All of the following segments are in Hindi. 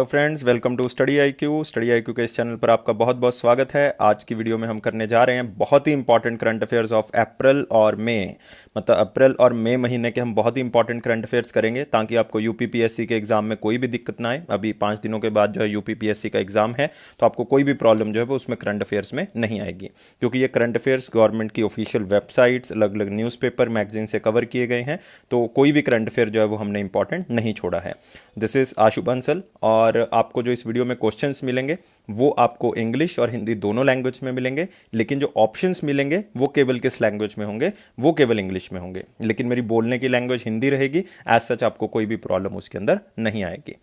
Hello friends, welcome to study IQ. Study IQ के इस चैनल पर आपका बहुत बहुत स्वागत है। आज की वीडियो में हम करने जा रहे हैं बहुत ही important current affairs of April और मई। मतलब अप्रैल और मई महीने के हम बहुत ही इंपॉर्टेंट करंट अफेयर्स करेंगे ताकि आपको यूपीपीएससी के एग्जाम में कोई भी दिक्कत ना आए। अभी 5 दिनों के बाद जो है यूपीपीएससी का एग्जाम है, तो आपको कोई भी प्रॉब्लम जो है वो उसमें करंट अफेयर्स में नहीं आएगी, क्योंकि ये करंट अफेयर्स गवर्नमेंट की ऑफिशियल वेबसाइट्स, अलग अलग न्यूज़पेपर, मैगजीन से कवर किए गए हैं। तो कोई भी करंट अफेयर जो है वो हमने इंपॉर्टेंट नहीं छोड़ा है। दिस इज आशु बंसल, और आपको जो इस वीडियो में क्वेश्चंस मिलेंगे वो आपको इंग्लिश और हिंदी दोनों लैंग्वेज में मिलेंगे, लेकिन जो ऑप्शंस मिलेंगे वो केवल किस लैंग्वेज में होंगे? वो केवल इंग्लिश में होंगे, लेकिन मेरी बोलने की लैंग्वेज हिंदी रहेगी। एज सच आपको कोई भी प्रॉब्लम उसके अंदर नहीं आएगी।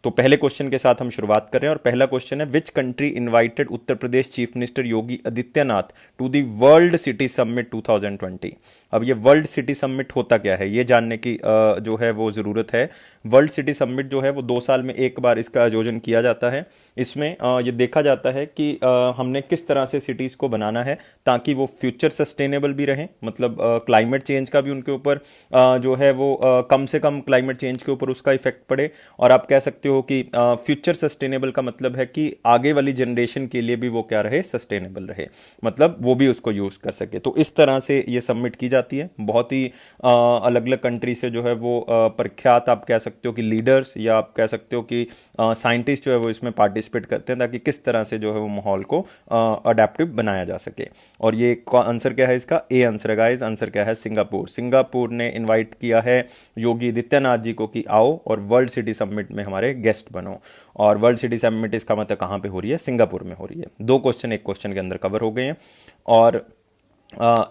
तो पहले क्वेश्चन के साथ हम शुरुआत करें, और पहला क्वेश्चन है, which country invited Uttar Pradesh chief minister Yogi Adityanath to the world city summit 2020? अब ये वर्ल्ड सिटी समिट होता क्या है, ये जानने की जो है वो जरूरत है। वर्ल्ड सिटी समिट जो है वो 2 साल में एक बार इसका आयोजन किया जाता है। इसमें ये देखा जाता है कि हमने किस तरह से सिटीज को बनाना है ताकि वो फ्यूचर सस्टेनेबल भी रहें, मतलब क्लाइमेट चेंज का भी उनके ऊपर जो है वो कम से कम क्लाइमेट चेंज के ऊपर उसका इफेक्ट पड़े। और आप कह सकते हो कि फ्यूचर सस्टेनेबल का मतलब है कि आगे वाली जनरेशन के लिए भी वो क्या रहे, सस्टेनेबल रहे, मतलब वो भी उसको यूज कर सके। तो इस तरह से ये सबमिट की जाती है। बहुत ही अलग अलग कंट्री से जो है वो प्रख्यात, आप कह सकते हो कि लीडर्स, या आप कह सकते हो कि साइंटिस्ट जो है वो इसमें पार्टिसिपेट करते हैं ताकि किस तरह से जो है वो माहौल को अडेप्टिव बनाया जा सके। और ये आंसर क्या है इसका? ए आंसर है गाइस। आंसर क्या है? सिंगापुर। सिंगापुर ने इनवाइट किया है योगी आदित्यनाथ जी को कि आओ और वर्ल्ड सिटी समिट में हमारे गेस्ट बनो। और वर्ल्ड सिटी समिट इसका मतलब कहां पे हो रही है? सिंगापुर में हो रही है। 2 क्वेश्चन एक क्वेश्चन के अंदर कवर हो गए हैं। और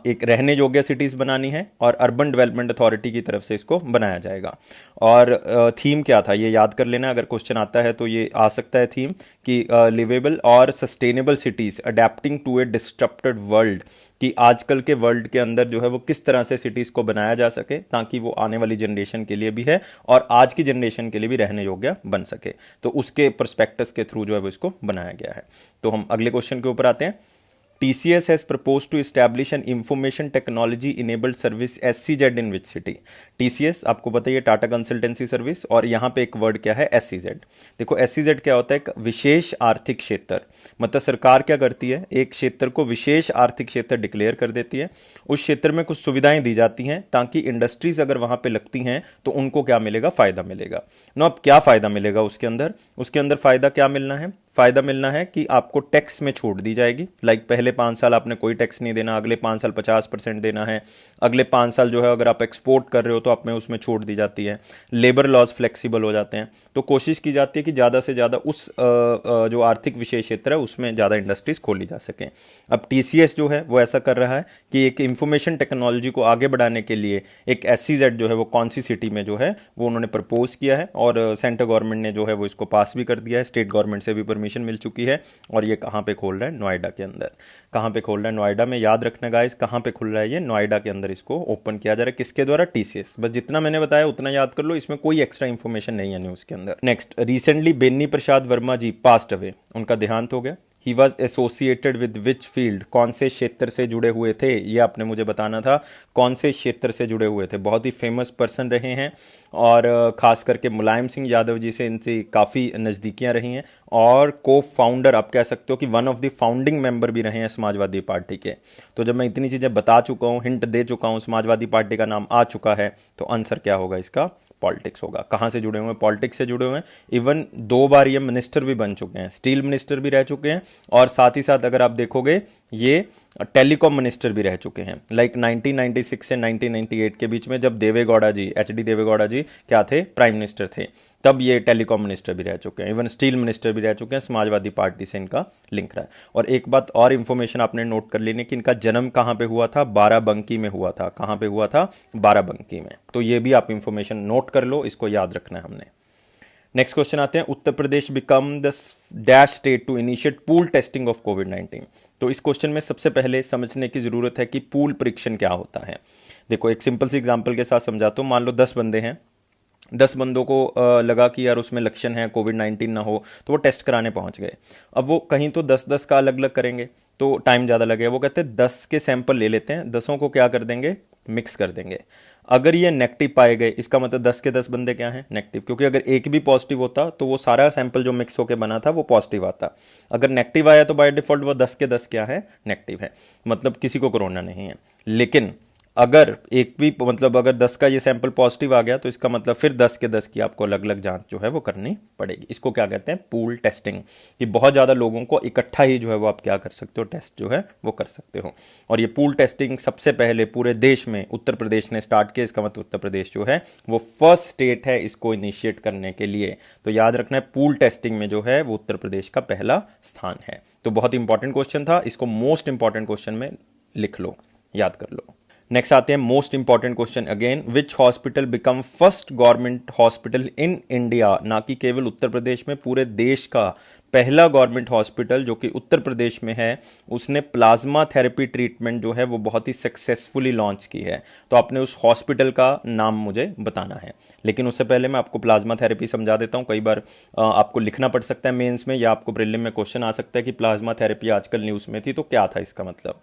एक रहने योग्य सिटीज बनानी है और अर्बन डेवलपमेंट अथॉरिटी की तरफ से इसको बनाया जाएगा। और थीम क्या था ये याद कर लेना, अगर क्वेश्चन आता है तो ये आ सकता है थीम कि लिवेबल और sustainable cities adapting to a disrupted world, कि आजकल के वर्ल्ड के अंदर जो है वो किस तरह से सिटीज को बनाया जा सके ताकि वो आने वाली जनरेशन के लिए भी है और आज की जनरेशन के लिए भी रहने योग्य बन सके। तो उसके पर्सपेक्टिव्स के थ्रू जो है वो इसको बनाया गया है। तो हम अगले क्वेश्चन के ऊपर आते हैं। TCS has proposed to establish an information technology enabled service SCZ in which city? TCS आपको पता है ये टाटा कंसल्टेंसी सर्विस, और यहाँ पे एक वर्ड क्या है? SCZ। देखो SCZ क्या होता है? एक विशेष आर्थिक क्षेत्र। मतलब सरकार क्या करती है, एक क्षेत्र को विशेष आर्थिक क्षेत्र डिक्लेयर कर देती है। उस क्षेत्र में कुछ सुविधाएं दी जाती हैं ताकि इंडस्ट्रीज अगर वहां पे लगती हैं तो उनको क्या मिलेगा? फायदा मिलेगा। नो, अब क्या फायदा मिलेगा उसके अंदर? उसके अंदर फायदा क्या मिलना है? फायदा मिलना है कि आपको टैक्स में छूट दी जाएगी। लाइक पहले 5 साल आपने कोई टैक्स नहीं देना, अगले 5 साल 50% देना है, अगले 5 साल जो है अगर आप एक्सपोर्ट कर रहे हो तो आप में उसमें छूट दी जाती है। लेबर लॉज फ्लेक्सिबल हो जाते हैं। तो कोशिश की जाती है कि ज़्यादा से ज़्यादा उस जो आर्थिक विशेष क्षेत्र है उसमें ज़्यादा इंडस्ट्रीज खोली जा सकें। अब TCS जो है वो ऐसा कर रहा है कि एक इंफॉर्मेशन टेक्नोलॉजी को आगे बढ़ाने के लिए एक SCZ जो है वो कौन सी सिटी में जो है वो उन्होंने प्रपोज किया है, और सेंट्रल गवर्नमेंट ने जो है वो इसको पास भी कर दिया है। स्टेट गवर्नमेंट से भी परमिशन मिल चुकी है। और ये कहां पे खोल रहा है? नोएडा के अंदर। कहां पे खोल रहा है? नोएडा में। याद रखना गाइस, कहां पे खुल रहा है? ये नोएडा के अंदर इसको ओपन किया जा रहा है। किसके द्वारा? TCS। बस जितना मैंने बताया उतना याद कर लो, इसमें कोई एक्स्ट्रा इंफॉर्मेशन नहीं है न्यूज के अंदर। नेक्स्ट, रिसेंटली बेनी प्रसाद वर्मा जी पास्ट अवे, उनका देहांत हो गया। He was associated with which field? कौन से क्षेत्र से जुड़े हुए थे? ये आपने मुझे बताना था, कौन से क्षेत्र से जुड़े हुए थे। बहुत ही फेमस पर्सन रहे हैं, और खास करके मुलायम सिंह यादव जी से इनसे काफ़ी नज़दीकियां रही हैं, और को फाउंडर आप कह सकते हो कि one of the founding member भी रहे हैं समाजवादी पार्टी के। तो जब मैं इतनी चीज़ें बता चुका हूँ, हिंट दे चुका हूँ, समाजवादी पार्टी का नाम आ चुका है, तो आंसर क्या होगा इसका? पॉलिटिक्स होगा। कहाँ से जुड़े हुए हैं? पॉलिटिक्स से जुड़े हुए हैं। इवन 2 बार ये मिनिस्टर भी बन चुके हैं, स्टील मिनिस्टर भी रह चुके हैं, और साथ ही साथ अगर आप देखोगे ये टेलीकॉम मिनिस्टर भी रह चुके हैं। लाइक 1996 से 1998 के बीच में जब देवेगौड़ा जी, HD देवेगौड़ा जी क्या थे? प्राइम मिनिस्टर थे, तब ये टेलीकॉम मिनिस्टर भी रह चुके हैं। इवन स्टील मिनिस्टर भी रह चुके हैं। समाजवादी पार्टी से इनका लिंक रहा है। और एक बात और इंफॉर्मेशन आपने नोट कर लेनी कि इनका जन्म कहां पे हुआ था? बाराबंकी में हुआ था। कहां पे हुआ था? बाराबंकी में। तो ये भी आप इंफॉर्मेशन नोट कर लो, इसको याद रखना है हमने। नेक्स्ट क्वेश्चन आते हैं, Uttar Pradesh become the dash state to initiate pool testing of कोविड-19। तो इस क्वेश्चन में सबसे पहले समझने की जरूरत है कि पूल परीक्षण क्या होता है। देखो एक सिंपल सी एग्जांपल के साथ समझाता हूं। मान लो 10 बंदे हैं, 10 बंदों को लगा कि यार उसमें लक्षण है, कोविड-19 ना हो, तो वो टेस्ट कराने पहुंच गए। अब वो कहीं तो 10-10 का अलग अलग करेंगे तो टाइम ज़्यादा लगेगा। वो कहते हैं 10 के सैंपल ले लेते हैं, 10 को क्या कर देंगे? मिक्स कर देंगे। अगर ये नेगेटिव पाए गए, इसका मतलब 10 के 10 बंदे क्या हैं, नेगेटिव, क्योंकि अगर एक भी पॉजिटिव होता तो वो सारा सैंपल जो मिक्स होकर बना था वो पॉजिटिव आता। अगर नेगेटिव आया तो बाय डिफॉल्ट वो 10 के 10 क्या है, नेगेटिव है, मतलब किसी को कोरोना नहीं है। लेकिन अगर एक भी मतलब अगर 10 का ये सैंपल पॉजिटिव आ गया तो इसका मतलब फिर 10 के 10 की आपको अलग अलग जांच जो है वो करनी पड़ेगी। इसको क्या कहते हैं, पूल टेस्टिंग, कि बहुत ज़्यादा लोगों को इकट्ठा ही जो है वो आप क्या कर सकते हो, टेस्ट जो है वो कर सकते हो। और ये पूल टेस्टिंग सबसे पहले पूरे देश में उत्तर प्रदेश ने स्टार्ट किया। इसका मतलब उत्तर प्रदेश जो है वो फर्स्ट स्टेट है इसको इनिशिएट करने के लिए। तो याद रखना है, पूल टेस्टिंग में जो है वो उत्तर प्रदेश का पहला स्थान है। तो बहुत इंपॉर्टेंट क्वेश्चन था, इसको मोस्ट इंपॉर्टेंट क्वेश्चन में लिख लो, याद कर लो। नेक्स्ट आते हैं most important question again, which hospital become first government hospital in India, ना कि केवल उत्तर प्रदेश में, पूरे देश का पहला गवर्नमेंट हॉस्पिटल जो कि उत्तर प्रदेश में है, उसने प्लाज्मा थेरेपी ट्रीटमेंट जो है वो बहुत ही सक्सेसफुली लॉन्च की है। तो आपने उस हॉस्पिटल का नाम मुझे बताना है। लेकिन उससे पहले मैं आपको प्लाज्मा थेरेपी समझा देता हूँ। कई बार आपको लिखना पड़ सकता है मेंस में, या आपको प्रीलिम में क्वेश्चन आ सकता है कि प्लाज्मा थेरेपी आजकल न्यूज़ में थी तो क्या था इसका मतलब।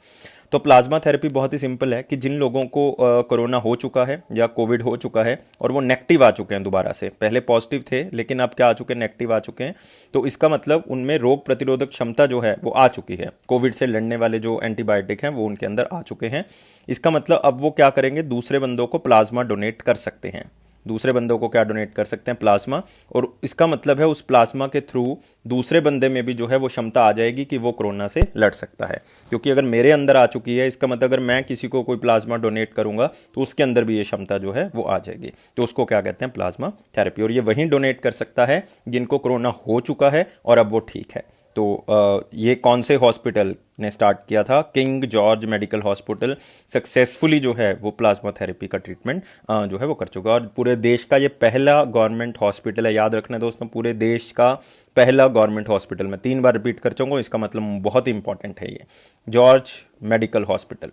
तो प्लाज्मा थेरेपी बहुत ही सिंपल है कि जिन लोगों को कोरोना हो चुका है या कोविड हो चुका है और वो नेगेटिव आ चुके हैं दोबारा से, पहले पॉजिटिव थे लेकिन अब क्या आ चुके हैं, नेगेटिव आ चुके हैं, तो इसका मतलब उनमें रोग प्रतिरोधक क्षमता जो है वो आ चुकी है, कोविड से लड़ने वाले जो एंटीबायोटिक हैं वो उनके अंदर आ चुके हैं। इसका मतलब अब वो क्या करेंगे, दूसरे बंदों को प्लाज्मा डोनेट कर सकते हैं। दूसरे बंदों को क्या डोनेट कर सकते हैं, प्लाज्मा। और इसका मतलब है उस प्लाज्मा के थ्रू दूसरे बंदे में भी जो है वो क्षमता आ जाएगी कि वो कोरोना से लड़ सकता है। क्योंकि अगर मेरे अंदर आ चुकी है, इसका मतलब अगर मैं किसी को कोई प्लाज्मा डोनेट करूंगा तो उसके अंदर भी ये क्षमता जो है वो आ जाएगी। तो उसको क्या कहते हैं, प्लाज्मा थेरेपी। और ये वहीं डोनेट कर सकता है जिनको कोरोना हो चुका है और अब वो ठीक है। तो ये कौन से हॉस्पिटल ने स्टार्ट किया था, king George medical hospital successfully जो है वो प्लाज्मा थेरेपी का ट्रीटमेंट जो है वो कर चुका है। और पूरे देश का ये पहला गवर्नमेंट हॉस्पिटल है, याद रखना दोस्तों, पूरे देश का पहला गवर्नमेंट हॉस्पिटल। मैं 3 बार रिपीट कर चुका हूँ, इसका मतलब बहुत ही इंपॉर्टेंट है ये, जॉर्ज मेडिकल हॉस्पिटल।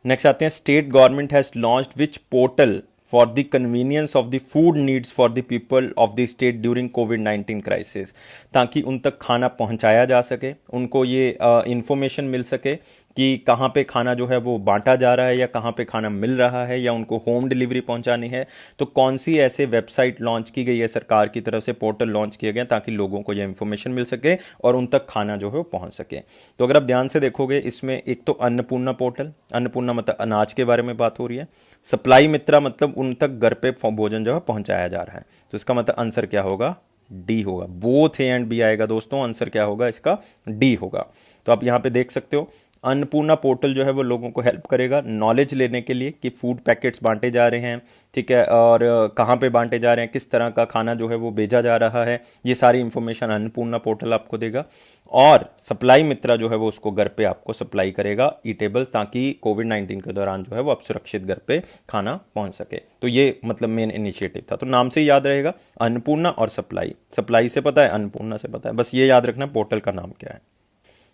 नेक्स्ट आते हैं, state government has launched which portal for the convenience of the food needs for the people of the state during covid crisis, ताकि उन तक खाना पहुंचाया जा सके, उनको ये इंफॉर्मेशन मिल सके कि कहाँ पे खाना जो है वो बांटा जा रहा है या कहाँ पे खाना मिल रहा है या उनको होम डिलीवरी पहुंचानी है। तो कौन सी ऐसे वेबसाइट लॉन्च की गई है सरकार की तरफ से, पोर्टल लॉन्च किए गए ताकि लोगों को ये इंफॉर्मेशन मिल सके और उन तक खाना जो है वो पहुंच सके। तो अगर आप ध्यान से देखोगे इसमें एक तो अन्नपूर्णा पोर्टल, अन्नपूर्णा मतलब अनाज के बारे में बात हो रही है, सप्लाई मित्रा मतलब उन तक घर पे भोजन जो है पहुंचाया जा रहा है। तो इसका मतलब आंसर क्या होगा, डी होगा। बोथ ए एंड बी आएगा दोस्तों, आंसर क्या होगा इसका, डी होगा। तो आप यहाँ पे देख सकते हो अन्नपूर्णा पोर्टल जो है वो लोगों को हेल्प करेगा नॉलेज लेने के लिए कि फूड पैकेट्स बांटे जा रहे हैं, ठीक है, और कहाँ पे बांटे जा रहे हैं, किस तरह का खाना जो है वो भेजा जा रहा है, ये सारी इंफॉर्मेशन अन्नपूर्णा पोर्टल आपको देगा। और सप्लाई मित्रा जो है वो उसको घर पे आपको सप्लाई करेगा ईटेबल्स, ताकि कोविड-19 के दौरान जो है वो आप सुरक्षित घर पे खाना पहुंच सके। तो ये मतलब मेन इनिशिएटिव था। तो नाम से ही याद रहेगा, अन्नपूर्णा और सप्लाई, सप्लाई से पता है, अन्नपूर्णा से पता है, बस ये याद रखना पोर्टल का नाम क्या है।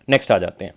नेक्स्ट आ जाते हैं,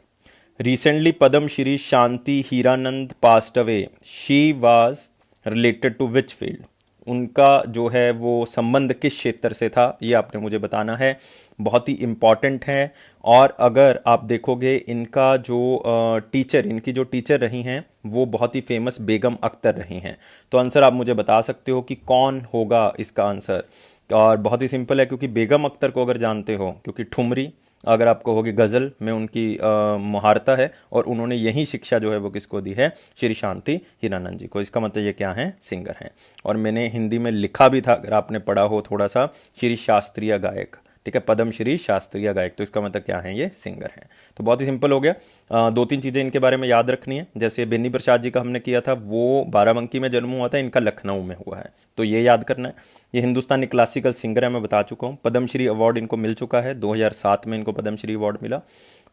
recently Padma Shri Shanti Hiranand passed away, she was related to which field, उनका जो है वो संबंध किस क्षेत्र से था, ये आपने मुझे बताना है, बहुत ही इंपॉर्टेंट है। और अगर आप देखोगे इनका जो टीचर, इनकी जो टीचर रही हैं वो बहुत ही फेमस बेगम अख्तर रही हैं। तो आंसर आप मुझे बता सकते हो कि कौन होगा इसका आंसर। और बहुत ही सिंपल है, क्योंकि बेगम अख्तर को अगर जानते हो, क्योंकि ठुमरी अगर आपको होगी गज़ल में उनकी मुहारता है और उन्होंने यही शिक्षा जो है वो किसको दी है, श्री शांति हीरानंद जी को। इसका मतलब ये क्या है, सिंगर हैं। और मैंने हिंदी में लिखा भी था, अगर आपने पढ़ा हो थोड़ा सा, श्री शास्त्रीय गायक, ठीक है, पद्म श्री शास्त्रीय गायक। तो इसका मतलब क्या है, ये सिंगर हैं। तो बहुत ही सिंपल हो गया। 2-3 चीज़ें इनके बारे में याद रखनी है, जैसे बेनी प्रसाद जी का हमने किया था, वो बाराबंकी में जन्म हुआ था, इनका लखनऊ में हुआ है, तो ये याद करना है। ये हिंदुस्तानी क्लासिकल सिंगर है, मैं बता चुका हूँ। पद्मश्री अवार्ड इनको मिल चुका है, 2007 में इनको पद्मश्री अवार्ड मिला।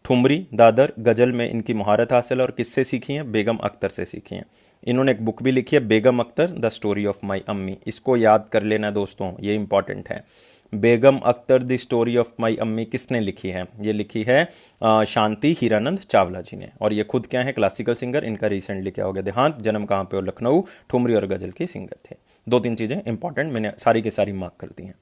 ठुमरी दादर गज़ल में इनकी महारत हासिल और किससे सीखी है, बेगम अख्तर से सीखी हैं। इन्होंने एक बुक भी लिखी है, Begum Akhtar the story of my Ammi, इसको याद कर लेना दोस्तों, ये इंपॉर्टेंट है। Begum Akhtar the story of my Ammi किसने लिखी है, ये लिखी है शांति हीरानंद चावला जी ने। और ये खुद क्या है, क्लासिकल सिंगर। इनका रिसेंटली क्या हो गया देहांत, जन्म कहाँ पे हो, लखनऊ, ठुमरी और गज़ल के सिंगर थे। 2-3 चीज़ें इंपॉर्टेंट मैंने सारी की सारी मार्क कर दी हैं।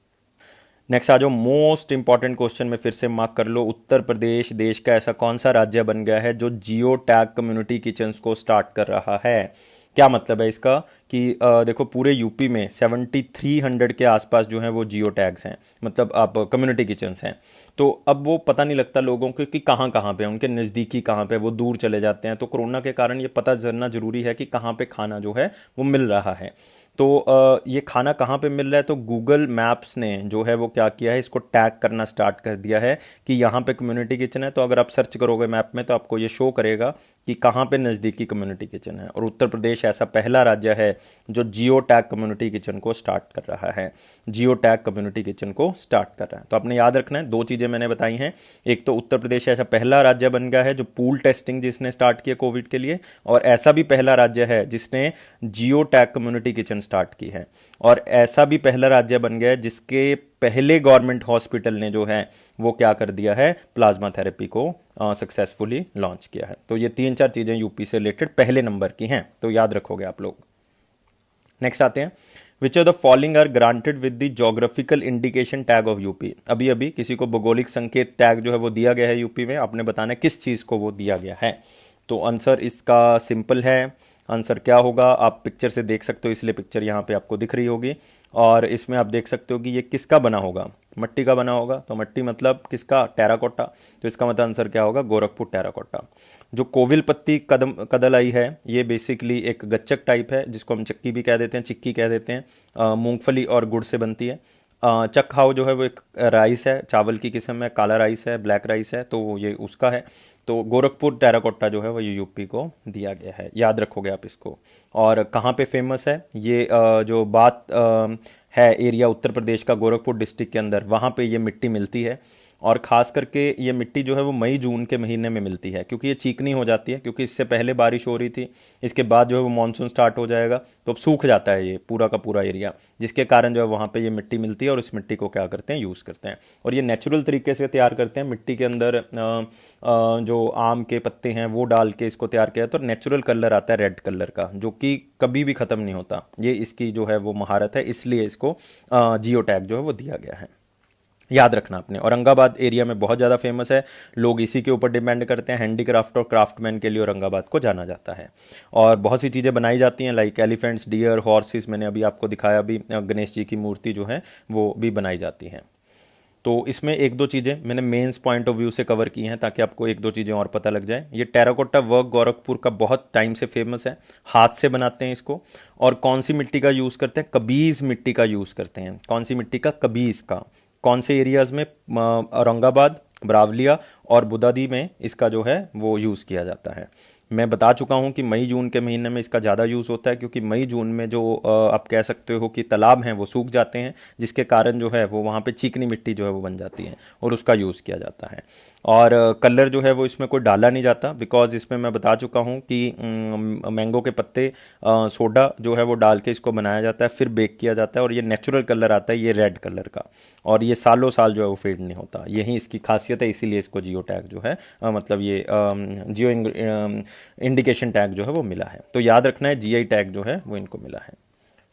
नेक्स्ट आ जाओ, मोस्ट इंपॉर्टेंट क्वेश्चन में फिर से मार्क कर लो, उत्तर प्रदेश देश का ऐसा कौन सा राज्य बन गया है जो जियो टैग कम्युनिटी किचन्स को स्टार्ट कर रहा है। क्या मतलब है इसका कि देखो पूरे यूपी में 7300 के आसपास जो हैं वो जियो टैग्स हैं, मतलब आप कम्युनिटी किचन्स हैं। तो अब वो पता नहीं लगता लोगों को कि कहाँ कहाँ पे उनके नज़दीकी कहाँ पे, वो दूर चले जाते हैं। तो कोरोना के कारण ये पता करना जरूरी है कि कहाँ पे खाना जो है वो मिल रहा है। तो ये खाना कहाँ पे मिल रहा है, तो गूगल मैप्स ने जो है वो क्या किया है, इसको टैग करना स्टार्ट कर दिया है कि यहाँ पे कम्युनिटी किचन है। तो अगर आप सर्च करोगे मैप में तो आपको ये शो करेगा कि कहाँ पे नज़दीकी कम्युनिटी किचन है। और उत्तर प्रदेश ऐसा पहला राज्य है जो जियो टैग कम्युनिटी किचन को स्टार्ट कर रहा है, जियो टैग कम्युनिटी किचन को स्टार्ट कर रहा है। तो आपने याद रखना है, दो चीज़ें मैंने बताई हैं, एक तो उत्तर प्रदेश ऐसा पहला राज्य बन गया है जो पूल टेस्टिंग जिसने स्टार्ट किया कोविड के लिए, और ऐसा भी पहला राज्य है जिसने geo tag community kitchen start की है, और ऐसा भी पहला राज्य बन गया है जिसके पहले गवर्नमेंट हॉस्पिटल ने जो है वो क्या कर दिया है, प्लाज्मा थेरेपी को सक्सेसफुली लॉन्च किया है। तो ये तीन चार चीज़ें यूपी से रिलेटेड पहले नंबर की हैं, तो याद रखोगे आप लोग। नेक्स्ट आते हैं, which of the following are granted with the geographical indication tag of UP. अभी अभी किसी को भौगोलिक संकेत टैग जो है वो दिया गया है यूपी में, आपने बताना है किस चीज़ को वो दिया गया है। तो आंसर इसका सिंपल है, आंसर क्या होगा आप पिक्चर से देख सकते हो, इसलिए पिक्चर यहाँ पे आपको दिख रही होगी, और इसमें आप देख सकते हो कि ये किसका बना होगा, मट्टी का बना होगा। तो मट्टी मतलब किसका, टेराकोटा। तो इसका मतलब आंसर क्या होगा, गोरखपुर टेराकोटा। जो कोविल पत्ती कदल आई है, ये बेसिकली एक गच्चक टाइप है जिसको हम चक्की भी कह देते हैं, चिक्की कह देते हैं, मूंगफली और गुड़ से बनती है। चक्खाओ जो है वो एक राइस है, चावल की किस्म है, काला राइस है, ब्लैक राइस है, तो ये उसका है। तो गोरखपुर टेराकोटा जो है वो ये यूपी को दिया गया है, याद रखोगे आप इसको। और कहाँ पे फेमस है ये, जो बात है एरिया उत्तर प्रदेश का, गोरखपुर डिस्ट्रिक्ट के अंदर, वहाँ पे ये मिट्टी मिलती है। और ख़ास करके ये मिट्टी जो है वो मई जून के महीने में मिलती है, क्योंकि ये चीकनी हो जाती है, क्योंकि इससे पहले बारिश हो रही थी, इसके बाद जो है वो मानसून स्टार्ट हो जाएगा तो अब सूख जाता है ये पूरा का पूरा एरिया, जिसके कारण जो है वहाँ पे ये मिट्टी मिलती है और इस मिट्टी को क्या करते हैं, यूज़ करते हैं। और ये नेचुरल तरीके से तैयार करते हैं, मिट्टी के अंदर जो आम के पत्ते हैं वो डाल के इसको तैयार किया, तो नेचुरल कलर आता है रेड कलर का, जो कि कभी भी ख़त्म नहीं होता। ये इसकी जो है वो महारत है, इसलिए इसको जियो टैग जो है वो दिया गया है, याद रखना आपने। औरंगाबाद एरिया में बहुत ज़्यादा फेमस है, लोग इसी के ऊपर डिपेंड करते हैं, हैंडीक्राफ्ट और क्राफ्टमैन के लिए औरंगाबाद को जाना जाता है। और बहुत सी चीज़ें बनाई जाती हैं, लाइक एलिफेंट्स, डियर, हॉर्सेस, मैंने अभी आपको दिखाया भी, गणेश जी की मूर्ति जो है वो भी बनाई जाती हैं। तो इसमें एक दो चीज़ें मैंने मेंस पॉइंट ऑफ व्यू से कवर की हैं ताकि आपको एक दो चीज़ें और पता लग जाए। ये टेराकोटा वर्क गोरखपुर का बहुत टाइम से फेमस है, हाथ से बनाते हैं इसको। और कौन सी मिट्टी का यूज़ करते हैं, कबीज़ मिट्टी का यूज़ करते हैं। कौन सी मिट्टी का, कबीज़ का। कौन से एरियाज़ में, औरंगाबाद, बरावलिया और बुदादी में इसका जो है वो यूज़ किया जाता है। मैं बता चुका हूँ कि मई जून के महीने में इसका ज़्यादा यूज़ होता है, क्योंकि मई जून में जो आप कह सकते हो कि तालाब हैं वो सूख जाते हैं, जिसके कारण जो है वो वहाँ पे चिकनी मिट्टी जो है वो बन जाती है और उसका यूज़ किया जाता है। और कलर जो है वो इसमें कोई डाला नहीं जाता, बिकॉज इसमें मैं बता चुका हूँ कि मैंगो के पत्ते, सोडा जो है वो डाल के इसको बनाया जाता है, फिर बेक किया जाता है, और ये नेचुरल कलर आता है, ये रेड कलर का, और ये सालों साल जो है वो फेड नहीं होता। यही इसकी खासियत है, इसीलिए इसको जियो टैग जो है मतलब ये जियो इंडिकेशन टैग जो है वो मिला है। तो याद रखना है, जीआई टैग जो है वो इनको मिला है।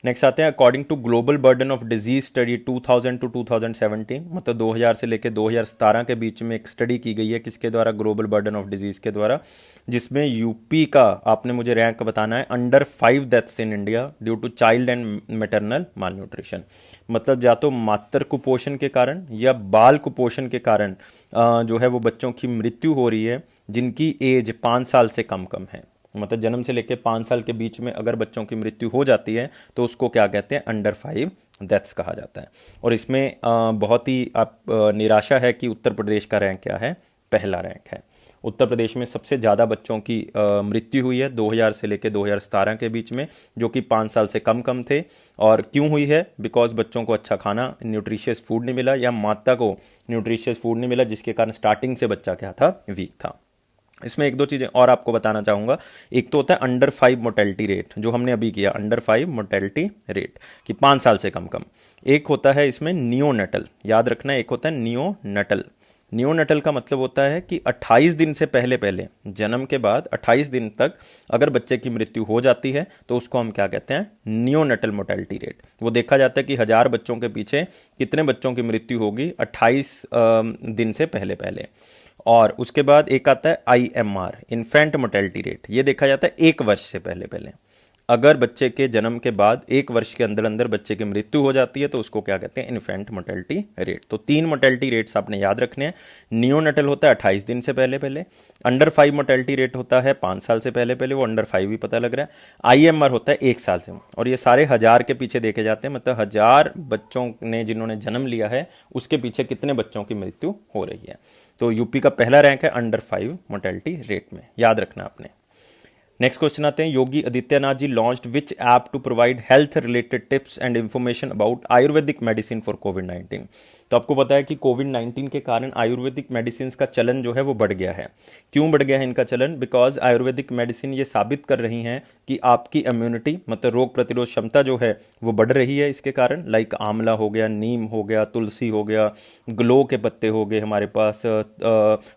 नेक्स्ट आते हैं, according to global burden of disease study 2000 to 2017, मतलब 2000 से लेकर 2017 के बीच में एक स्टडी की गई है, किसके द्वारा, ग्लोबल बर्डन ऑफ डिजीज के द्वारा, जिसमें यूपी का आपने मुझे रैंक बताना है, under 5 deaths in India due to child and maternal malnutrition. मतलब या तो मातृ कुपोषण के कारण या बाल कुपोषण के कारण जो है वो बच्चों की मृत्यु हो रही है जिनकी एज 5 साल से कम कम है। मतलब जन्म से लेकर 5 साल के बीच में अगर बच्चों की मृत्यु हो जाती है तो उसको क्या कहते हैं, अंडर 5 डेथ्स कहा जाता है। और इसमें बहुत ही निराशा है कि उत्तर प्रदेश का रैंक क्या है, पहला रैंक है। उत्तर प्रदेश में सबसे ज़्यादा बच्चों की मृत्यु हुई है 2000 से लेकर 2017 के बीच में, जो कि 5 साल से कम कम थे। और क्यों हुई है, बिकॉज बच्चों को अच्छा खाना, न्यूट्रिशियस फूड नहीं मिला, या माता को न्यूट्रिशियस फूड नहीं मिला, जिसके कारण स्टार्टिंग से बच्चा क्या था, वीक था। इसमें एक दो चीज़ें और आपको बताना चाहूँगा। एक तो होता है अंडर 5 मोर्टेलिटी रेट, जो हमने अभी किया, अंडर 5 मोर्टेलिटी रेट कि 5 साल से कम कम। एक होता है इसमें नियोनेटल, याद रखना है, एक होता है नियोनेटल। नियोनेटल का मतलब होता है कि 28 दिन से पहले पहले, जन्म के बाद 28 दिन तक अगर बच्चे की मृत्यु हो जाती है तो उसको हम क्या कहते हैं, नियोनेटल मोर्टेलिटी रेट। वो देखा जाता है कि 1000 बच्चों के पीछे कितने बच्चों की मृत्यु होगी 28 दिन से पहले पहले। और उसके बाद एक आता है IMR, इन्फेंट मोर्टेलिटी रेट, ये देखा जाता है 1 वर्ष से पहले पहले। अगर बच्चे के जन्म के बाद 1 वर्ष के अंदर अंदर बच्चे की मृत्यु हो जाती है तो उसको क्या कहते हैं, इन्फेंट मोर्टेलिटी रेट। तो 3 मोर्टेलिटी रेट्स आपने याद रखने हैं। नियोनेटल होता है 28 दिन से पहले पहले, अंडर 5 मोर्टेलिटी रेट होता है 5 साल से पहले पहले, वो अंडर 5 भी पता लग रहा है। आईएमआर होता है 1 साल से, और ये सारे 1000 के पीछे देखे जाते हैं, मतलब 1000 बच्चों ने जिन्होंने जन्म लिया है उसके पीछे कितने बच्चों की मृत्यु हो रही है। तो यूपी का पहला रैंक है अंडर 5 मोर्टेलिटी रेट में, याद रखना आपने। नेक्स्ट क्वेश्चन आते हैं, Yogi Adityanath ji launched which app to provide health related tips and information about Ayurvedic medicine for कोविड-19। तो आपको पता है कि कोविड-19 के कारण आयुर्वेदिक मेडिसिन का चलन जो है वो बढ़ गया है। क्यों बढ़ गया है इनका चलन? बिकॉज आयुर्वेदिक मेडिसिन ये साबित कर रही हैं कि आपकी इम्यूनिटी, मतलब रोग प्रतिरोध क्षमता जो है वो बढ़ रही है इसके कारण। लाइक आंवला हो गया, नीम हो गया, तुलसी हो गया, ग्लो के पत्ते हो गए, हमारे पास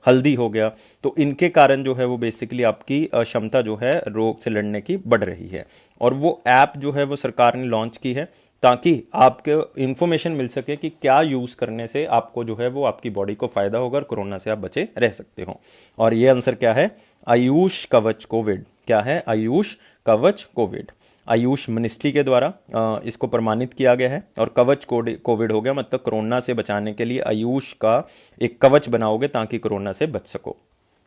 हल्दी हो गया। तो इनके कारण जो है वो बेसिकली आपकी क्षमता जो है रोग से लड़ने की बढ़ रही है। और वो ऐप जो है वो सरकार ने लॉन्च की है ताकि आपको इंफॉर्मेशन मिल सके कि क्या यूज करने से आपको जो है वो आपकी बॉडी को फायदा होगा और कोरोना से आप बचे रह सकते हो। और ये आंसर क्या है? आयुष कवच कोविड। क्या है? आयुष कवच कोविड। आयुष मिनिस्ट्री के द्वारा इसको प्रमाणित किया गया है। और कवच कोविड हो गया, मतलब कोरोना से बचाने के लिए आयुष का एक कवच बनाओगे ताकि कोरोना से बच सको।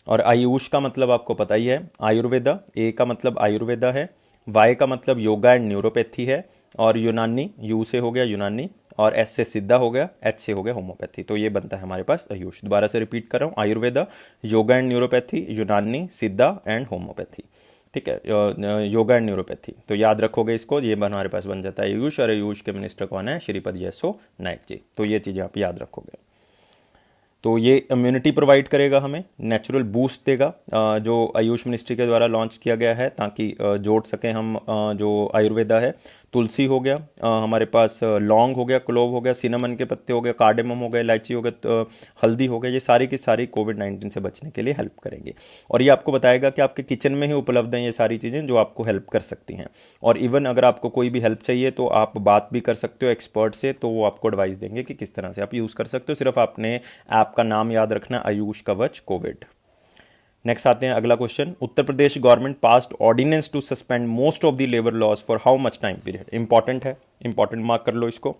और आयुष का मतलब आपको पता ही है, आयुर्वेदा। ए का मतलब आयुर्वेदा है, वाई का मतलब योगा एंड न्यूरोपैथी है, और यूनानी, यू से हो गया यूनानी, और एस से सिद्धा हो गया, एच से हो गया होम्योपैथी। तो ये बनता है हमारे पास आयुष। दोबारा से रिपीट कर रहा हूँ, आयुर्वेदा, योगा एंड न्यूरोपैथी, यूनानी, सिद्धा एंड होम्योपैथी। ठीक है, योगा एंड न्यूरोपैथी। तो याद रखोगे इसको, ये हमारे पास बन जाता है आयुष। और आयुष के मिनिस्टर कौन है? श्रीपद येसो नाइक जी। तो ये चीज़ें आप याद रखोगे। तो ये इम्यूनिटी प्रोवाइड करेगा, हमें नेचुरल बूस्ट देगा, जो आयुष मिनिस्ट्री के द्वारा लॉन्च किया गया है ताकि जोड़ सकें हम जो आयुर्वेदा है। तुलसी हो गया, हमारे पास लौंग हो गया, क्लोव हो गया, सिनेमन के पत्ते हो गए, कार्डेमम हो गया, इलायची हो गया, तो हल्दी हो गया। ये सारी की सारी कोविड-19 से बचने के लिए हेल्प करेंगे। और ये आपको बताएगा कि आपके किचन में ही उपलब्ध हैं ये सारी चीज़ें जो आपको हेल्प कर सकती हैं। और इवन अगर आपको कोई भी हेल्प चाहिए तो आप बात भी कर सकते हो एक्सपर्ट से, तो वो आपको एडवाइस देंगे कि किस तरह से आप यूज़ कर सकते हो। सिर्फ आपने ऐप का नाम याद रखना, आयुष कवच कोविड। नेक्स्ट आते हैं अगला question, Uttar Pradesh government passed ordinance to suspend most of the labour laws for how much time period. Important है, इंपॉर्टेंट मार्क कर लो इसको।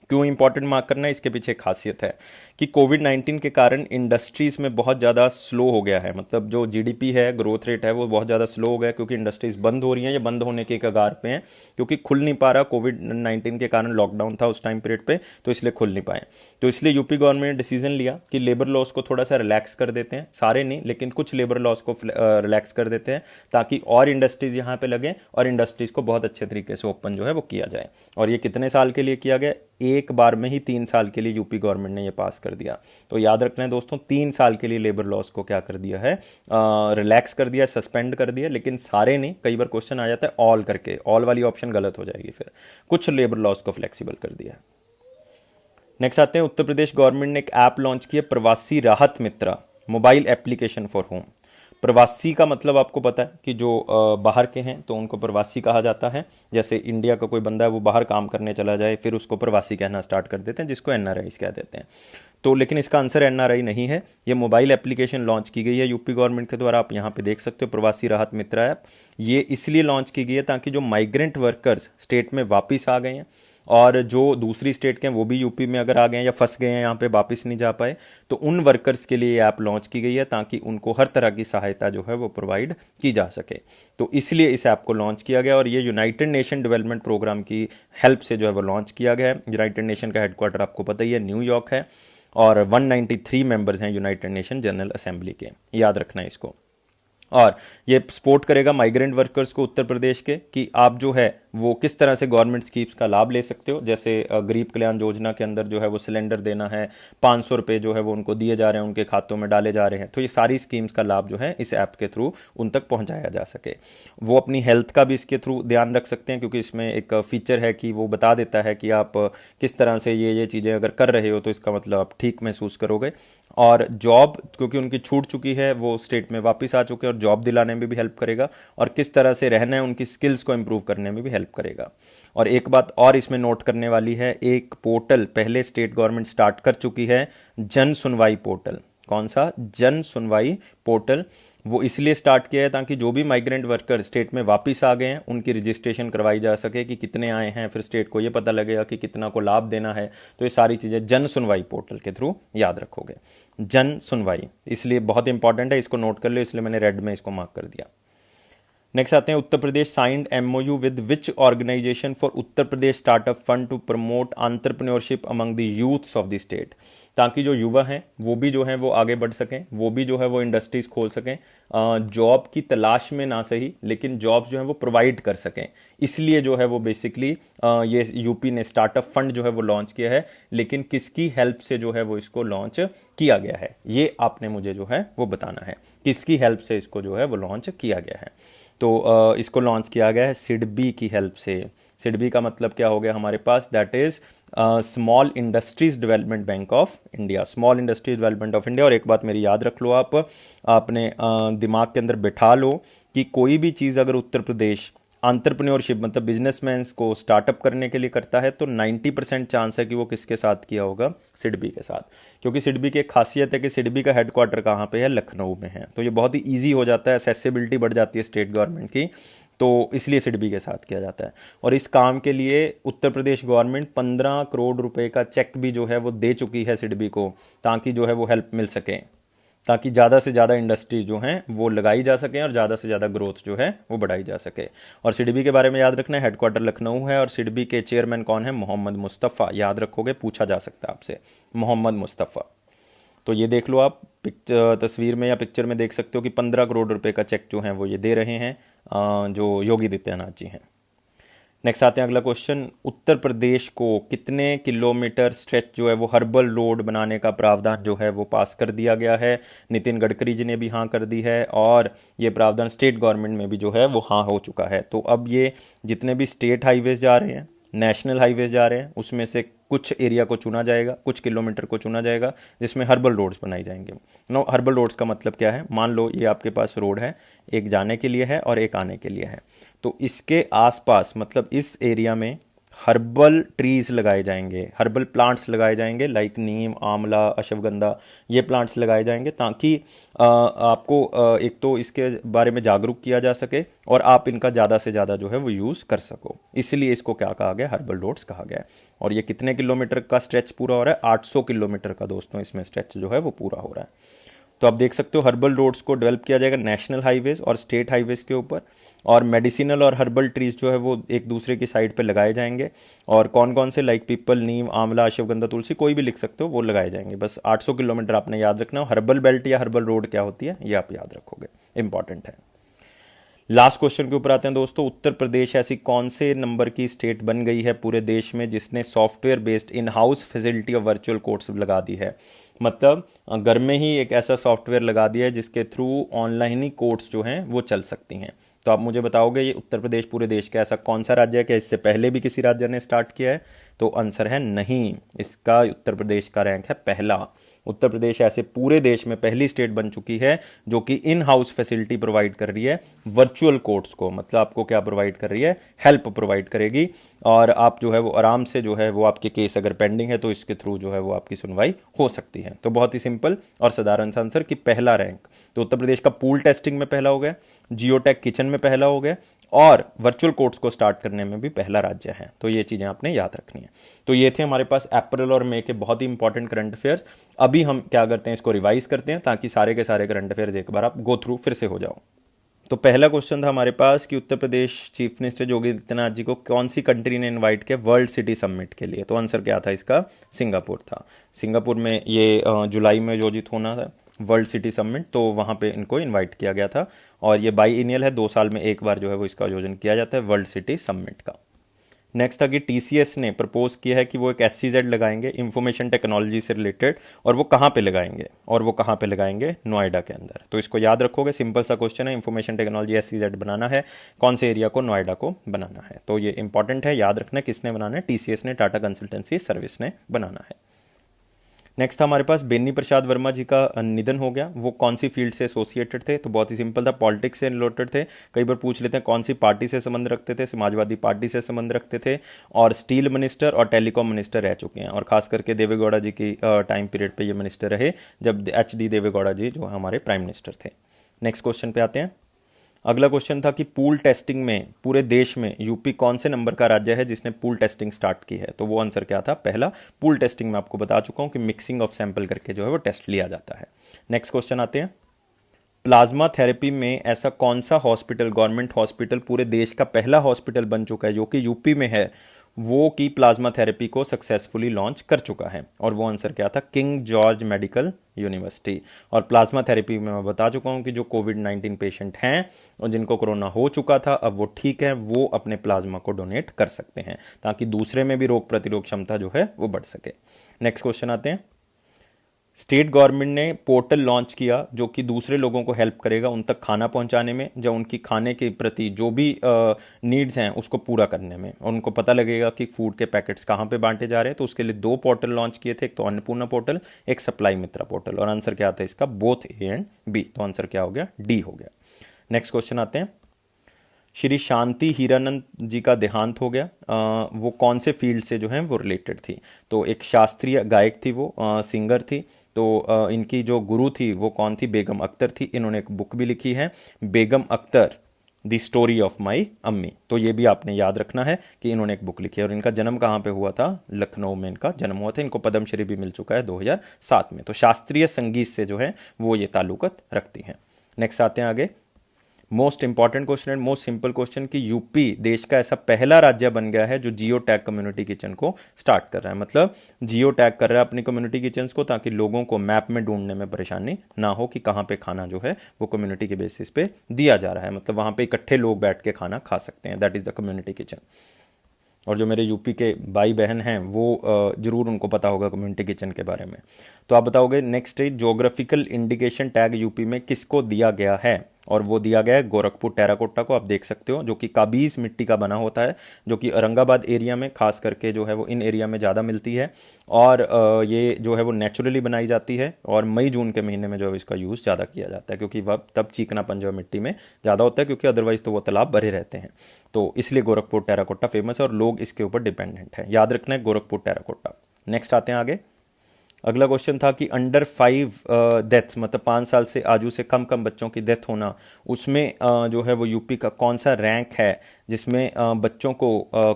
क्यों इंपॉर्टेंट मार्क करना है? इसके पीछे एक खासियत है कि कोविड-19 के कारण इंडस्ट्रीज में बहुत ज़्यादा स्लो हो गया है, मतलब जो जीडीपी है, ग्रोथ रेट है, वो बहुत ज़्यादा स्लो हो गया क्योंकि इंडस्ट्रीज बंद हो रही हैं या बंद होने के कगार पे हैं, क्योंकि खुल नहीं पा रहा। कोविड-19 के कारण लॉकडाउन था उस टाइम पीरियड पे, तो इसलिए खुल नहीं पाए। तो इसलिए यूपी गवर्नमेंट ने डिसीजन लिया कि लेबर लॉस को थोड़ा सा रिलैक्स कर देते हैं, सारे नहीं लेकिन कुछ लेबर लॉस को रिलैक्स कर देते हैं ताकि और इंडस्ट्रीज यहाँ पे लगें और इंडस्ट्रीज को बहुत अच्छे तरीके से ओपन जो है वो किया जाए। और ये कितने साल के लिए किया गया? एक बार में ही 3 साल के लिए यूपी गवर्नमेंट ने ये पास कर दिया। तो याद रखना है दोस्तों, 3 साल के लिए लेबर लॉस को क्या कर दिया है? रिलैक्स कर दिया, सस्पेंड कर दिया। लेकिन सारे नहीं, कई बार क्वेश्चन आ जाता है ऑल करके, ऑल वाली ऑप्शन गलत हो जाएगी, फिर कुछ लेबर लॉस को फ्लेक्सिबल कर दिया। नेक्स्ट आते हैं, उत्तर प्रदेश गवर्नमेंट ने एक ऐप लॉन्च की है, प्रवासी राहत मित्रा मोबाइल एप्लीकेशन फॉर होम। प्रवासी का मतलब आपको पता है कि जो बाहर के हैं तो उनको प्रवासी कहा जाता है। जैसे इंडिया का कोई बंदा है वो बाहर काम करने चला जाए, फिर उसको प्रवासी कहना स्टार्ट कर देते हैं, जिसको एनआरआई कह देते हैं। तो लेकिन इसका आंसर एनआरआई नहीं है। ये मोबाइल एप्लीकेशन लॉन्च की गई है यूपी गवर्नमेंट के द्वारा, आप यहाँ पे देख सकते हो, प्रवासी राहत मित्रा ऐप। ये इसलिए लॉन्च की गई है ताकि जो माइग्रेंट वर्कर्स स्टेट में वापस आ गए हैं और जो दूसरी स्टेट के हैं वो भी यूपी में अगर आ गए हैं या फंस गए हैं यहाँ पे, वापस नहीं जा पाए, तो उन वर्कर्स के लिए ऐप लॉन्च की गई है ताकि उनको हर तरह की सहायता जो है वो प्रोवाइड की जा सके। तो इसलिए इस ऐप को लॉन्च किया गया और ये यूनाइटेड नेशन डेवलपमेंट प्रोग्राम की हेल्प से जो है वो लॉन्च किया गया है। यूनाइटेड नेशन का हेडक्वार्टर आपको पता ही है न्यूयॉर्क है और 193 मेंबर्स हैं यूनाइटेड नेशन जनरल असेंबली के, याद रखना है इसको। और ये सपोर्ट करेगा माइग्रेंट वर्कर्स को उत्तर प्रदेश के कि आप जो है वो किस तरह से गवर्नमेंट स्कीम्स का लाभ ले सकते हो। जैसे गरीब कल्याण योजना के अंदर जो है वो सिलेंडर देना है, 500 रुपये जो है वो उनको दिए जा रहे हैं, उनके खातों में डाले जा रहे हैं। तो ये सारी स्कीम्स का लाभ जो है इस ऐप के थ्रू उन तक पहुंचाया जा सके। वो अपनी हेल्थ का भी इसके थ्रू ध्यान रख सकते हैं क्योंकि इसमें एक फीचर है कि वो बता देता है कि आप किस तरह से ये चीज़ें अगर कर रहे हो तो इसका मतलब आप ठीक महसूस करोगे। और जॉब क्योंकि उनकी छूट चुकी है, वो स्टेट में वापस आ चुके हैं और जॉब दिलाने में भी हेल्प करेगा और किस तरह से रहना है उनकी स्किल्स को इम्प्रूव करने में भी हेल्प करेगा। और एक बात और इसमें नोट करने वाली है, एक पोर्टल पहले स्टेट गवर्नमेंट स्टार्ट कर चुकी है, जन सुनवाई पोर्टल। कौन सा? जन सुनवाई पोर्टल। वो इसलिए स्टार्ट किया है ताकि जो भी माइग्रेंट वर्कर स्टेट में वापस आ गए हैं उनकी रजिस्ट्रेशन करवाई जा सके कि कितने आए हैं, फिर स्टेट को ये पता लगेगा कि कितना को लाभ देना है। तो ये सारी चीज़ें जन सुनवाई पोर्टल के थ्रू याद रखोगे। जन सुनवाई इसलिए बहुत इंपॉर्टेंट है, इसको नोट कर लो, इसलिए मैंने रेड में इसको मार्क कर दिया। नेक्स्ट आते हैं, Uttar Pradesh signed MOU with which organisation for Uttar Pradesh startup fund to promote entrepreneurship among the youths of the state. ताकि जो युवा हैं वो भी जो है वो आगे बढ़ सकें, वो भी जो है वो इंडस्ट्रीज खोल सकें, जॉब की तलाश में ना सही लेकिन जॉब्स जो है वो प्रोवाइड कर सकें। इसलिए जो है वो बेसिकली ये यूपी ने स्टार्टअप फंड जो है वो लॉन्च किया है। लेकिन किसकी हेल्प से जो है वो इसको लॉन्च किया गया है, ये आपने मुझे जो है वो बताना है, किसकी हेल्प से इसको जो है वो लॉन्च किया गया है। तो इसको लॉन्च किया गया है सिडबी की हेल्प से। सिडबी का मतलब क्या हो गया हमारे पास? That is small industries development bank of India, small industries development of India. और एक बात मेरी याद रख लो, आप अपने दिमाग के अंदर बिठा लो कि कोई भी चीज़ अगर उत्तर प्रदेश एंटरप्रेन्योरशिप मतलब बिजनेसमैन को स्टार्टअप करने के लिए करता है तो 90% चांस है कि वो किसके साथ किया होगा? सिडबी के साथ। क्योंकि सिडबी की एक खासियत है कि सिडबी का हेडक्वार्टर कहाँ पे है? लखनऊ में है। तो ये बहुत ही ईजी हो जाता है, एक्सेसिबिलिटी बढ़ जाती है स्टेट गवर्नमेंट की, तो इसलिए सिडबी के साथ किया जाता है। और इस काम के लिए उत्तर प्रदेश गवर्नमेंट 15 करोड़ रुपए का चेक भी जो है वो दे चुकी है सिडबी को, ताकि जो है वो हेल्प मिल सके, ताकि ज़्यादा से ज़्यादा इंडस्ट्रीज जो हैं वो लगाई जा सकें और ज़्यादा से ज़्यादा ग्रोथ जो है वो बढ़ाई जा सके। और सिडबी के बारे में याद रखना है, हेडक्वार्टर लखनऊ है और सिडबी के चेयरमैन कौन है? मोहम्मद मुस्तफ़ा। याद रखोगे, पूछा जा सकता है आपसे, मोहम्मद मुस्तफ़ा। तो ये देख लो आप, तस्वीर में या पिक्चर में देख सकते हो कि 15 करोड़ रुपए का चेक जो है वो ये दे रहे हैं जो योगी आदित्यनाथ जी हैं। नेक्स्ट आते हैं अगला क्वेश्चन, उत्तर प्रदेश को कितने किलोमीटर स्ट्रेच जो है वो हर्बल रोड बनाने का प्रावधान जो है वो पास कर दिया गया है? नितिन गडकरी जी ने भी हाँ कर दी है और ये प्रावधान स्टेट गवर्नमेंट में भी जो है वो हाँ हो चुका है। तो अब ये जितने भी स्टेट हाईवेज जा रहे हैं, नेशनल हाईवेज जा रहे हैं, उसमें से कुछ एरिया को चुना जाएगा, कुछ किलोमीटर को चुना जाएगा जिसमें हर्बल रोड्स बनाई जाएंगे। नो, हर्बल रोड्स का मतलब क्या है? मान लो ये आपके पास रोड है, एक जाने के लिए है और एक आने के लिए है, तो इसके आसपास मतलब इस एरिया में हर्बल ट्रीज लगाए जाएंगे, हर्बल प्लांट्स लगाए जाएंगे, लाइक नीम, आंवला, अश्वगंधा, ये प्लांट्स लगाए जाएंगे ताकि आपको एक तो इसके बारे में जागरूक किया जा सके और आप इनका ज़्यादा से ज़्यादा जो है वो यूज़ कर सको। इसलिए इसको क्या कहा गया? हर्बल रोड्स कहा गया है। और ये कितने किलोमीटर का स्ट्रेच पूरा हो रहा है? 800 किलोमीटर का दोस्तों इसमें स्ट्रेच जो है वो पूरा हो रहा है। तो आप देख सकते हो हर्बल रोड्स को डेवलप किया जाएगा नेशनल हाईवेज और स्टेट हाईवेज के ऊपर, और मेडिसिनल और हर्बल ट्रीज जो है वो एक दूसरे की साइड पे लगाए जाएंगे। और कौन कौन से? लाइक पीपल, नीम, आंवला, अश्वगंधा, तुलसी, कोई भी लिख सकते हो, वो लगाए जाएंगे। बस 800 किलोमीटर आपने याद रखना। हर्बल बेल्ट या हर्बल रोड क्या होती है ये आप याद रखोगे, इंपॉर्टेंट है। लास्ट क्वेश्चन के ऊपर आते हैं दोस्तों, उत्तर प्रदेश ऐसी कौन से नंबर की स्टेट बन गई है पूरे देश में जिसने software based in house facility of virtual courts लगा दी है? मतलब घर में ही एक ऐसा सॉफ्टवेयर लगा दिया है जिसके थ्रू ऑनलाइन ही कोर्ट्स जो हैं वो चल सकती हैं। तो आप मुझे बताओगे ये उत्तर प्रदेश पूरे देश का ऐसा कौन सा राज्य है? क्या इससे पहले भी किसी राज्य ने स्टार्ट किया है? तो आंसर है नहीं, इसका उत्तर प्रदेश का रैंक है पहला। उत्तर प्रदेश ऐसे पूरे देश में पहली स्टेट बन चुकी है जो कि इन हाउस फैसिलिटी प्रोवाइड कर रही है वर्चुअल कोर्ट्स को। मतलब आपको क्या प्रोवाइड कर रही है? हेल्प प्रोवाइड करेगी, और आप जो है वो आराम से जो है वो आपके केस अगर पेंडिंग है तो इसके थ्रू जो है वो आपकी सुनवाई हो सकती है। तो बहुत ही सिंपल और साधारण सा आंसर कि पहला रैंक। तो उत्तर प्रदेश का पूल टेस्टिंग में पहला हो गया, जियोटेक किचन में पहला हो गया, और वर्चुअल कोर्ट्स को स्टार्ट करने में भी पहला राज्य है। तो ये चीज़ें आपने याद रखनी है। तो ये थे हमारे पास अप्रैल और मई के बहुत ही इंपॉर्टेंट करंट अफेयर्स। अभी हम क्या करते हैं, इसको रिवाइज करते हैं ताकि सारे के सारे करंट अफेयर्स एक बार आप गो थ्रू फिर से हो जाओ। तो पहला क्वेश्चन था हमारे पास कि उत्तर प्रदेश चीफ मिनिस्टर योगी आदित्यनाथ जी को कौन सी कंट्री ने इनवाइट किया वर्ल्ड सिटी समिट के लिए? तो आंसर क्या था इसका? सिंगापुर था। सिंगापुर में ये जुलाई में आयोजित होना था वर्ल्ड सिटी समिट, तो वहाँ पे इनको इनवाइट किया गया था। और ये बाईएनियल है, 2 साल में एक बार जो है वो इसका आयोजन किया जाता है वर्ल्ड सिटी समिट का। नेक्स्ट था कि टीसीएस ने प्रपोज किया है कि वो एक एससीजेड लगाएंगे इंफॉर्मेशन टेक्नोलॉजी से रिलेटेड, और वो कहाँ पे लगाएंगे? और वो कहाँ पे लगाएंगे? नोएडा के अंदर। तो इसको याद रखोगे, सिंपल सा क्वेश्चन है, इंफॉर्मेशन टेक्नोलॉजी एससीजेड बनाना है, कौन से एरिया को? नोएडा को बनाना है। तो ये इंपॉर्टेंट है, याद रखना किसने बनाना है? टीसीएस ने, टाटा कंसल्टेंसी सर्विस ने बनाना है। नेक्स्ट था हमारे पास बेनी प्रसाद वर्मा जी का निधन हो गया। वो कौन सी फील्ड से एसोसिएटेड थे? तो बहुत ही सिंपल था, पॉलिटिक्स से रिलेटेड थे। कई बार पूछ लेते हैं कौन सी पार्टी से संबंध रखते थे, समाजवादी पार्टी से संबंध रखते थे, और स्टील मिनिस्टर और टेलीकॉम मिनिस्टर रह चुके हैं, और खास करके देवेगौड़ा जी की टाइम पीरियड पे ये मिनिस्टर रहे जब एच डी देवेगौड़ा जी जो हमारे प्राइम मिनिस्टर थे। नेक्स्ट क्वेश्चन पे आते हैं। अगला क्वेश्चन था कि पूल टेस्टिंग में पूरे देश में यूपी कौन से नंबर का राज्य है जिसने पूल टेस्टिंग स्टार्ट की है? तो वो आंसर क्या था? पहला। पूल टेस्टिंग में आपको बता चुका हूं कि मिक्सिंग ऑफ सैंपल करके जो है वो टेस्ट लिया जाता है। नेक्स्ट क्वेश्चन आते हैं। प्लाज्मा थेरेपी में ऐसा कौन सा हॉस्पिटल, गवर्नमेंट हॉस्पिटल पूरे देश का पहला हॉस्पिटल बन चुका है जो कि यूपी में है, वो की प्लाज्मा थेरेपी को सक्सेसफुली लॉन्च कर चुका है? और वो आंसर क्या था? King George medical university. और प्लाज्मा थेरेपी में मैं बता चुका हूं कि जो कोविड-19 पेशेंट हैं और जिनको कोरोना हो चुका था अब वो ठीक है, वो अपने प्लाज्मा को डोनेट कर सकते हैं ताकि दूसरे में भी रोग प्रतिरोध क्षमता जो है वो बढ़ सके। नेक्स्ट क्वेश्चन आते हैं। स्टेट गवर्नमेंट ने पोर्टल लॉन्च किया जो कि दूसरे लोगों को हेल्प करेगा उन तक खाना पहुंचाने में, जब उनकी खाने के प्रति जो भी नीड्स हैं उसको पूरा करने में, और उनको पता लगेगा कि फूड के पैकेट्स कहाँ पे बांटे जा रहे हैं। तो उसके लिए दो पोर्टल लॉन्च किए थे, एक तो अन्नपूर्णा पोर्टल, एक सप्लाई मित्रा पोर्टल। और आंसर क्या आता है इसका? Both A and B. तो आंसर क्या हो गया? डी हो गया। नेक्स्ट क्वेश्चन आते हैं। श्री शांति हीरानंद जी का देहांत हो गया। वो कौन से फील्ड से जो है वो रिलेटेड थी? तो एक शास्त्रीय गायक थी, वो सिंगर थी। तो इनकी जो गुरु थी वो कौन थी? बेगम अख्तर थी। इन्होंने एक बुक भी लिखी है, Begum Akhtar the story of my Ammi. तो ये भी आपने याद रखना है कि इन्होंने एक बुक लिखी है। और इनका जन्म कहाँ पे हुआ था? लखनऊ में इनका जन्म हुआ था। इनको पद्मश्री भी मिल चुका है 2007 में। तो शास्त्रीय संगीत से जो है वो ये ताल्लुकत रखती हैं। नेक्स्ट आते हैं आगे। Most important question and most simple question कि यूपी देश का ऐसा पहला राज्य बन गया है जो जियो टैग कम्युनिटी किचन को स्टार्ट कर रहा है। मतलब जियो टैग कर रहा है अपनी कम्युनिटी किचन को ताकि लोगों को मैप में ढूंढने में परेशानी ना हो कि कहाँ पे खाना जो है वो कम्युनिटी के बेसिस पे दिया जा रहा है। मतलब वहाँ पे इकट्ठे लोग बैठ के खाना खा सकते हैं। That is the community kitchen. और जो मेरे यूपी के भाई बहन हैं वो जरूर उनको पता होगा कम्युनिटी किचन के बारे में। तो आप बताओगे। नेक्स्ट है जोग्राफिकल इंडिकेशन टैग यूपी में किसको दिया गया है? और वो दिया गया है गोरखपुर टेराकोटा को। आप देख सकते हो जो कि काबीज मिट्टी का बना होता है, जो कि औरंगाबाद एरिया में खास करके जो है वो इन एरिया में ज़्यादा मिलती है। और ये जो है वो नेचुरली बनाई जाती है और मई जून के महीने में जो है इसका यूज़ ज़्यादा किया जाता है क्योंकि वह तब चीकनापन जो है मिट्टी में ज़्यादा होता है, क्योंकि अदरवाइज तो वो तालाब भरे रहते हैं। तो इसलिए गोरखपुर टेराकोटा फेमस है और लोग इसके ऊपर डिपेंडेंट है। याद रखना है गोरखपुर टेराकोटा। नेक्स्ट आते हैं आगे। अगला क्वेश्चन था कि अंडर 5 डेथ्स, मतलब 5 साल से आजू से कम कम बच्चों की डेथ होना, उसमें जो है वो यूपी का कौन सा रैंक है जिसमें बच्चों को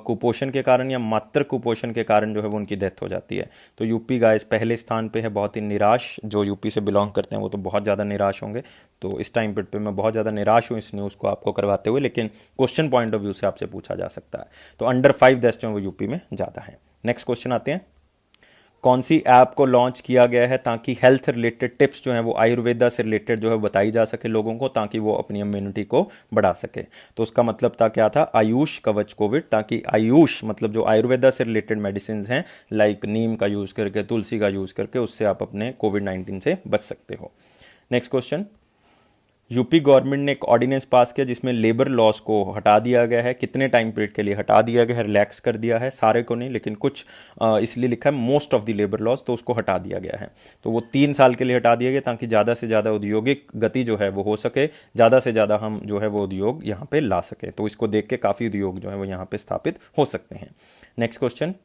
कुपोषण के कारण या मातृ कुपोषण के कारण जो है वो उनकी डेथ हो जाती है? तो यूपी गाइस पहले स्थान पे है। बहुत ही निराश जो यूपी से बिलोंग करते हैं वो तो बहुत ज़्यादा निराश होंगे। तो इस टाइम पे मैं बहुत ज़्यादा निराश हूँ इस न्यूज़ को आपको करवाते हुए, लेकिन क्वेश्चन पॉइंट ऑफ व्यू से आपसे पूछा जा सकता है। तो अंडर 5 डेथ्स जो है वो यूपी में ज़्यादा है। नेक्स्ट क्वेश्चन आते हैं। कौन सी ऐप को लॉन्च किया गया है ताकि हेल्थ रिलेटेड टिप्स जो है वो आयुर्वेदा से रिलेटेड जो है बताई जा सके लोगों को, ताकि वो अपनी इम्यूनिटी को बढ़ा सके? तो उसका मतलब था क्या था? आयुष कवच कोविड। ताकि आयुष मतलब जो आयुर्वेदा से रिलेटेड मेडिसिन हैं, लाइक नीम का यूज़ करके, तुलसी का यूज़ करके, उससे आप अपने कोविड-19 से बच सकते हो। Next question. यूपी गवर्नमेंट ने एक ऑर्डिनेंस पास किया जिसमें लेबर लॉस को हटा दिया गया है। कितने टाइम पीरियड के लिए हटा दिया गया है? रिलैक्स कर दिया है, सारे को नहीं लेकिन कुछ, इसलिए लिखा है most of the labour laws, तो उसको हटा दिया गया है। तो वो 3 साल के लिए हटा दिया गया ताकि ज़्यादा से ज़्यादा औद्योगिक गति जो है वो हो सके, ज़्यादा से ज़्यादा हम जो है वो उद्योग यहाँ पे ला सके। तो इसको देख के काफ़ी उद्योग जो है वो यहाँ पे स्थापित हो सकते हैं। Next question.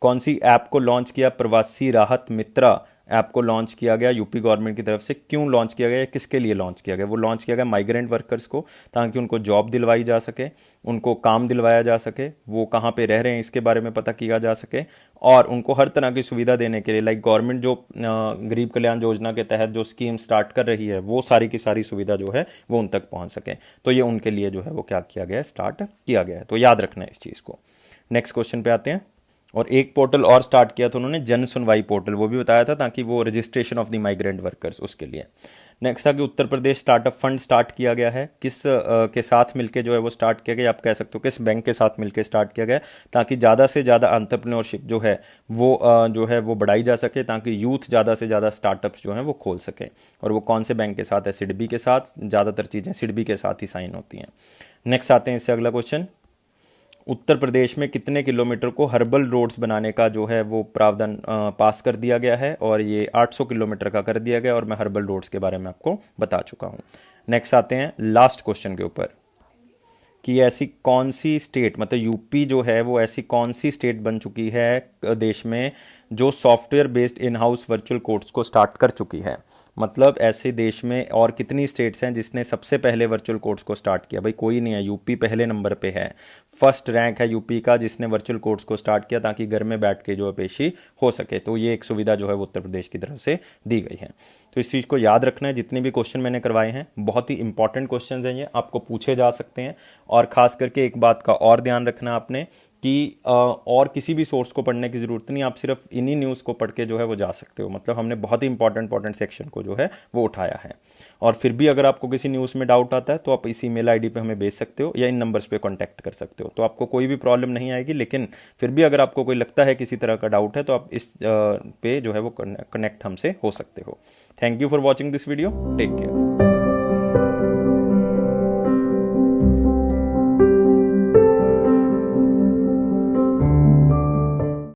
कौन सी ऐप को लॉन्च किया? प्रवासी राहत मित्रा ऐप को लॉन्च किया गया यूपी गवर्नमेंट की तरफ से। क्यों लॉन्च किया गया? किसके लिए लॉन्च किया गया? वो लॉन्च किया गया माइग्रेंट वर्कर्स को, ताकि उनको जॉब दिलवाई जा सके, उनको काम दिलवाया जा सके, वो कहाँ पे रह रहे हैं इसके बारे में पता किया जा सके, और उनको हर तरह की सुविधा देने के लिए, लाइक गवर्नमेंट जो गरीब कल्याण योजना के तहत जो स्कीम स्टार्ट कर रही है वो सारी की सारी सुविधा जो है वो उन तक पहुँच सके। तो ये उनके लिए जो है वो क्या किया गया है? स्टार्ट किया गया है। तो याद रखना है इस चीज़ को। नेक्स्ट क्वेश्चन पे आते हैं। और एक पोर्टल और स्टार्ट किया था उन्होंने, जन सुनवाई पोर्टल, वो भी बताया था ताकि वो registration of the migrant workers उसके लिए। नेक्स्ट था कि उत्तर प्रदेश स्टार्टअप फंड स्टार्ट किया गया है। किस के साथ मिलके जो है वो स्टार्ट किया गया? आप कह सकते हो किस बैंक के साथ मिलके स्टार्ट किया गया, ताकि ज़्यादा से ज़्यादा एंटरप्रेन्योरशिप जो है जो है वो बढ़ाई जा सके, ताकि यूथ ज़्यादा से ज़्यादा स्टार्टअप्स जो हैं वो खोल सके। और वो कौन से बैंक के साथ है? सिडबी के साथ। ज़्यादातर चीज़ें सिडबी के साथ ही साइन होती हैं। नेक्स्ट आते हैं इससे अगला क्वेश्चन। उत्तर प्रदेश में कितने किलोमीटर को हर्बल रोड्स बनाने का जो है वो प्रावधान पास कर दिया गया है, और ये 800 किलोमीटर का कर दिया गया, और मैं हर्बल रोड्स के बारे में आपको बता चुका हूँ। नेक्स्ट आते हैं लास्ट क्वेश्चन के ऊपर कि ऐसी कौन सी स्टेट, मतलब यूपी जो है वो ऐसी कौन सी स्टेट बन चुकी है देश में जो software based in house virtual courts को स्टार्ट कर चुकी है। मतलब ऐसे देश में और कितनी स्टेट्स हैं जिसने सबसे पहले वर्चुअल कोर्ट्स को स्टार्ट किया? भाई कोई नहीं है, यूपी पहले नंबर पे है। फर्स्ट रैंक है यूपी का जिसने वर्चुअल कोर्ट्स को स्टार्ट किया ताकि घर में बैठ के जो है पेशी हो सके। तो ये एक सुविधा जो है वो उत्तर प्रदेश की तरफ से दी गई है। तो इस चीज़ को याद रखना है। जितने भी क्वेश्चन मैंने करवाए हैं बहुत ही इंपॉर्टेंट क्वेश्चन हैं, ये आपको पूछे जा सकते हैं। और खास करके एक बात का और ध्यान रखना आपने कि और किसी भी सोर्स को पढ़ने की ज़रूरत नहीं, आप सिर्फ इन्हीं न्यूज़ को पढ़ के जो है वो जा सकते हो। मतलब हमने बहुत ही इंपॉर्टेंट सेक्शन को जो है वो उठाया है। और फिर भी अगर आपको किसी न्यूज़ में डाउट आता है तो आप इस ईमेल आईडी पे हमें भेज सकते हो या इन नंबर्स पे कांटेक्ट कर सकते हो, तो आपको कोई भी प्रॉब्लम नहीं आएगी। लेकिन फिर भी अगर आपको कोई लगता है किसी तरह का डाउट है तो आप इस पे जो है वो कनेक्ट हमसे हो सकते हो। Thank you for watching this video. Take care.